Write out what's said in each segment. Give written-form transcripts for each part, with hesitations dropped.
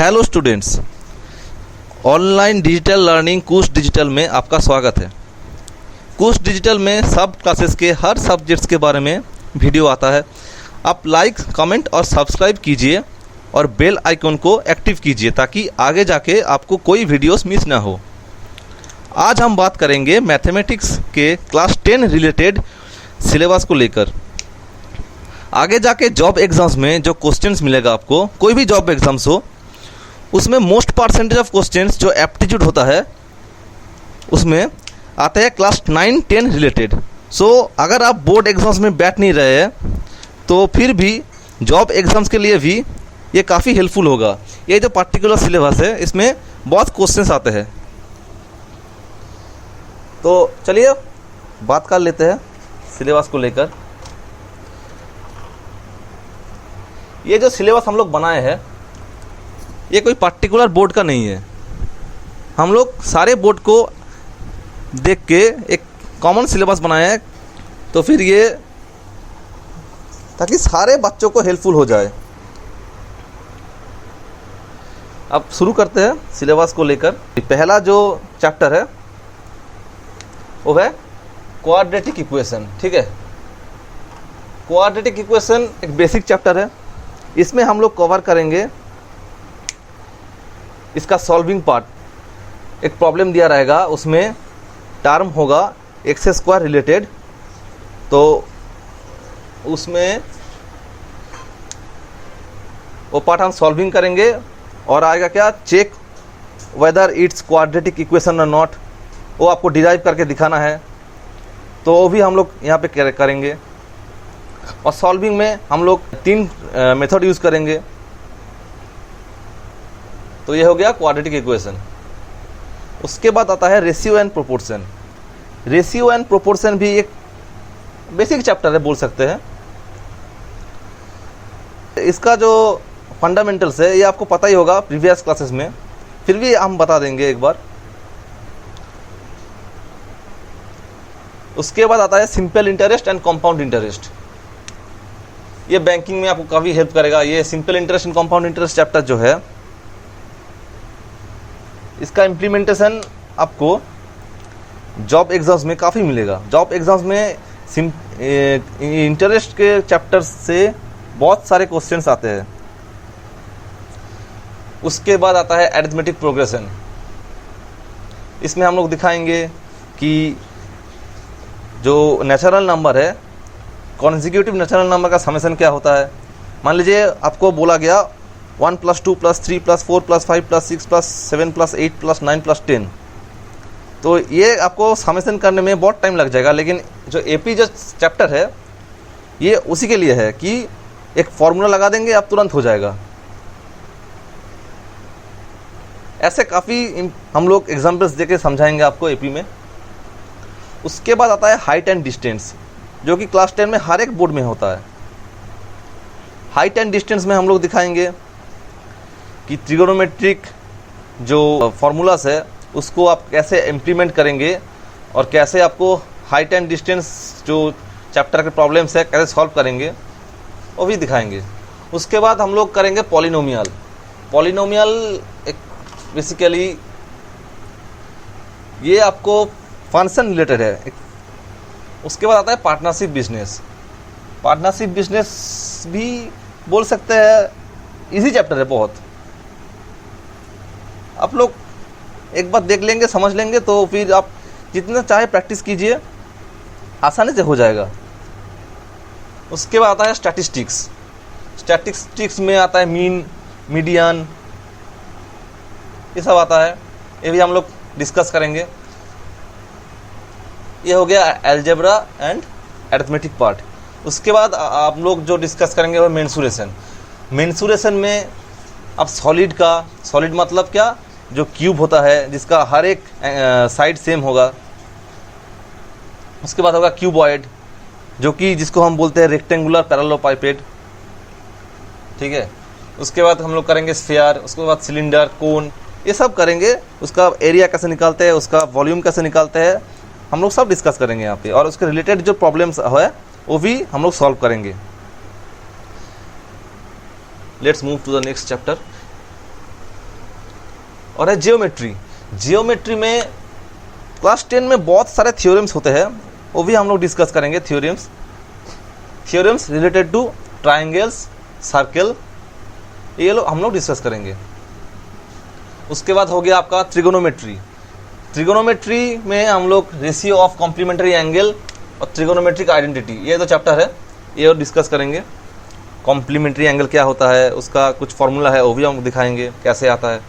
Hello students, online digital learning कूस digital में आपका स्वागत है। कूस डिजिटल में सब क्लासेस के हर सब्जेक्ट्स के बारे में वीडियो आता है। आप लाइक, कमेंट और सब्सक्राइब कीजिए और बेल आइकन को एक्टिव कीजिए ताकि आगे जाके आपको कोई वीडियोस मिस ना हो। आज हम बात करेंगे मैथमेटिक्स के क्लास 10 रिलेटेड सिलेबस को लेकर। आगे जाके जॉब एग्ज़ाम्स में जो क्वेश्चंस मिलेगा आपको, कोई भी जॉब एग्ज़ाम्स हो, उसमें मोस्ट परसेंटेज ऑफ क्वेश्चंस जो एप्टीट्यूड होता है उसमें आता है क्लास 9, 10 रिलेटेड। सो अगर आप बोर्ड एग्ज़ाम्स में बैठ नहीं रहे हैं तो फिर भी जॉब एग्ज़ाम्स के लिए भी ये काफ़ी हेल्पफुल होगा। ये जो पर्टिकुलर सिलेबस है इसमें बहुत क्वेश्चंस आते हैं। तो चलिए बात कर लेते हैं सिलेबस को लेकर। ये जो सिलेबस हम लोग बनाए हैं ये कोई पर्टिकुलर बोर्ड का नहीं है। हम लोग सारे बोर्ड को देख के एक कॉमन सिलेबस बनाए हैं, तो फिर ये ताकि सारे बच्चों को हेल्पफुल हो जाए। अब शुरू करते हैं सिलेबस को लेकर। पहला जो चैप्टर है वो है क्वाड्रेटिक इक्वेशन। ठीक है, क्वाड्रेटिक इक्वेशन एक बेसिक चैप्टर है। इसमें हम लोग कवर करेंगे इसका सॉल्विंग पार्ट। एक प्रॉब्लम दिया रहेगा, उसमें टर्म होगा एक्स स्क्वायर रिलेटेड, तो उसमें वो पार्ट हम सॉल्विंग करेंगे और आएगा क्या, check whether it's quadratic equation और नॉट। वो आपको डिराइव करके दिखाना है, तो वो भी हम लोग यहाँ पे करेंगे। और सॉल्विंग में हम लोग 3 मेथड यूज़ करेंगे। तो ये हो गया क्वाड्रेटिक इक्वेशन। उसके बाद आता है ratio and proportion. Ratio and proportion भी एक बेसिक चैप्टर है, बोल सकते हैं। इसका जो फंडामेंटल्स है ये आपको पता ही होगा प्रीवियस क्लासेस में, फिर भी हम बता देंगे एक बार। उसके बाद आता है simple interest and compound interest. ये बैंकिंग में आपको काफ़ी हेल्प करेगा। ये simple interest and compound interest chapter जो है, इसका इम्प्लीमेंटेशन आपको जॉब एग्जाम्स में काफ़ी मिलेगा। जॉब एग्जाम्स में इंटरेस्ट के चैप्टर से बहुत सारे क्वेश्चंस आते हैं। उसके बाद आता है अरिथमेटिक प्रोग्रेशन। इसमें हम लोग दिखाएंगे कि जो नेचुरल नंबर है, कॉन्जिक्यूटिव नेचुरल नंबर का समेशन क्या होता है। मान लीजिए आपको बोला गया 1 + 2 + 3 + 4 + 5 + 6 + 7 + 8 + 9 + 10, तो ये आपको समेशन करने में बहुत टाइम लग जाएगा। लेकिन जो एपी जो चैप्टर है ये उसी के लिए है कि एक फॉर्मूला लगा देंगे, आप तुरंत हो जाएगा। ऐसे काफ़ी हम लोग एग्जाम्पल्स देके समझाएंगे आपको एपी में। उसके बाद आता है हाइट एंड डिस्टेंस, जो कि क्लास 10 में हर एक बोर्ड में होता है। हाइट एंड डिस्टेंस में हम लोग दिखाएंगे कि ट्रिगोनोमेट्रिक जो फॉर्मूलास है उसको आप कैसे इम्प्लीमेंट करेंगे और कैसे आपको हाइट एंड डिस्टेंस जो चैप्टर के प्रॉब्लम्स है कैसे सॉल्व करेंगे, वो भी दिखाएंगे। उसके बाद हम लोग करेंगे पॉलिनोमियल। पॉलिनोमियल एक बेसिकली ये आपको फंक्शन रिलेटेड है। उसके बाद आता है पार्टनरशिप बिजनेस। पार्टनरशिप बिजनेस भी बोल सकते हैं इजी चैप्टर है बहुत। आप लोग एक बार देख लेंगे, समझ लेंगे, तो फिर आप जितना चाहे प्रैक्टिस कीजिए, आसानी से हो जाएगा। उसके बाद आता है स्टैटिस्टिक्स। स्टैटिस्टिक्स में आता है मीन, मीडियन, ये सब आता है। ये भी हम लोग डिस्कस करेंगे। ये हो गया अलजेब्रा एंड अरिथमेटिक पार्ट। उसके बाद आप लोग जो डिस्कस करेंगे वो मेंसुरेशन। मेंसुरेशन में अब सॉलिड का, सॉलिड मतलब क्या, जो क्यूब होता है जिसका हर एक साइड सेम होगा। उसके बाद होगा क्यूबॉइड, जो कि जिसको हम बोलते हैं रेक्टेंगुलर पैरेललोपाइपेड। ठीक है, उसके बाद हम लोग करेंगे स्फीयर। उसके बाद सिलेंडर, कोन, ये सब करेंगे। उसका एरिया कैसे निकालते हैं, उसका वॉल्यूम कैसे निकालते हैं, हम लोग सब डिस्कस करेंगे यहाँ पे। और उसके रिलेटेड जो प्रॉब्लम्स है वो भी हम लोग सॉल्व करेंगे। Let's move to the next chapter. और है जियोमेट्री। जियोमेट्री में क्लास 10 में बहुत सारे थ्योरम्स होते हैं, वो भी हम लोग डिस्कस करेंगे। Theorems related two triangles, circle, ये लोग हम लोग डिस्कस करेंगे। उसके बाद हो गया आपका ट्रिगोनोमेट्री। ट्रिगोनोमेट्री में हम लोग रेशियो ऑफ कॉम्प्लीमेंट्री एंगल और ट्रिगोनोमेट्रिक आइडेंटिटी, ये दो चैप्टर है, ये और डिस्कस करेंगे। कॉम्प्लीमेंट्री एंगल क्या होता है, उसका कुछ फॉर्मूला है, वो भी हम दिखाएंगे कैसे आता है।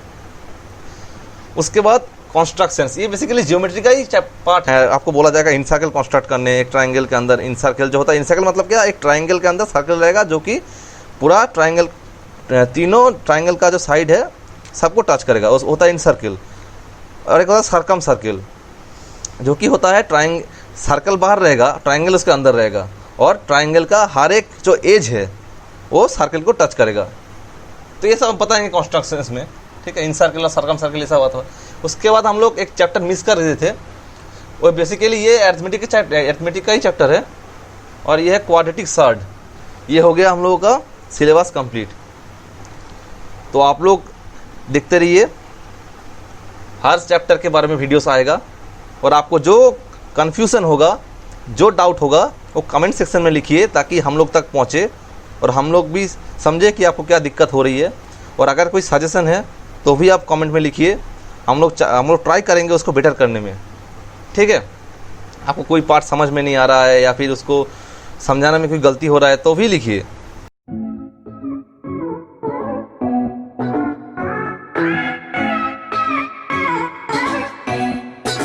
उसके बाद कॉन्स्ट्रक्शंस, ये बेसिकली जियोमेट्री का ही पार्ट है। आपको बोला जाएगा इन सर्कल कंस्ट्रक्ट करने, एक ट्राइंगल के अंदर इन सर्कल जो होता है, इन सर्कल मतलब क्या, एक ट्राइंगल के अंदर सर्कल रहेगा जो कि पूरा ट्राइंगल, तीनों ट्राइंगल का जो साइड है सबको टच करेगा, उस होता है इन सर्कल। और एक होता है सर्कम सर्कल, जो कि होता है सर्कल बाहर रहेगा, ट्राइंगल उसके अंदर रहेगा, और ट्राइंगल का हर एक जो एज है वो सर्कल को टच करेगा। तो ये सब हम बताएंगे कॉन्स्ट्रक्शंस में, ठीक है। इन सर्कल और सर्कम सर्कल ये सब होता है। उसके बाद हम लोग एक चैप्टर मिस कर रहे थे, वो बेसिकली ये अरिथमेटिक का ही चैप्टर है, और ये है क्वाड्रेटिक सर्ड। ये हो गया हम लोगों का सिलेबस कंप्लीट। तो आप लोग देखते रहिए, हर चैप्टर के बारे में वीडियोस आएगा, और आपको जो कन्फ्यूज़न होगा, जो डाउट होगा, वो कमेंट सेक्शन में लिखिए ताकि हम लोग तक पहुँचे और हम लोग भी समझे कि आपको क्या दिक्कत हो रही है। और अगर कोई सजेशन है तो भी आप कमेंट में लिखिए, हम लोग ट्राई करेंगे उसको बेटर करने में, ठीक है। आपको कोई पार्ट समझ में नहीं आ रहा है या फिर उसको समझाने में कोई गलती हो रहा है तो भी लिखिए।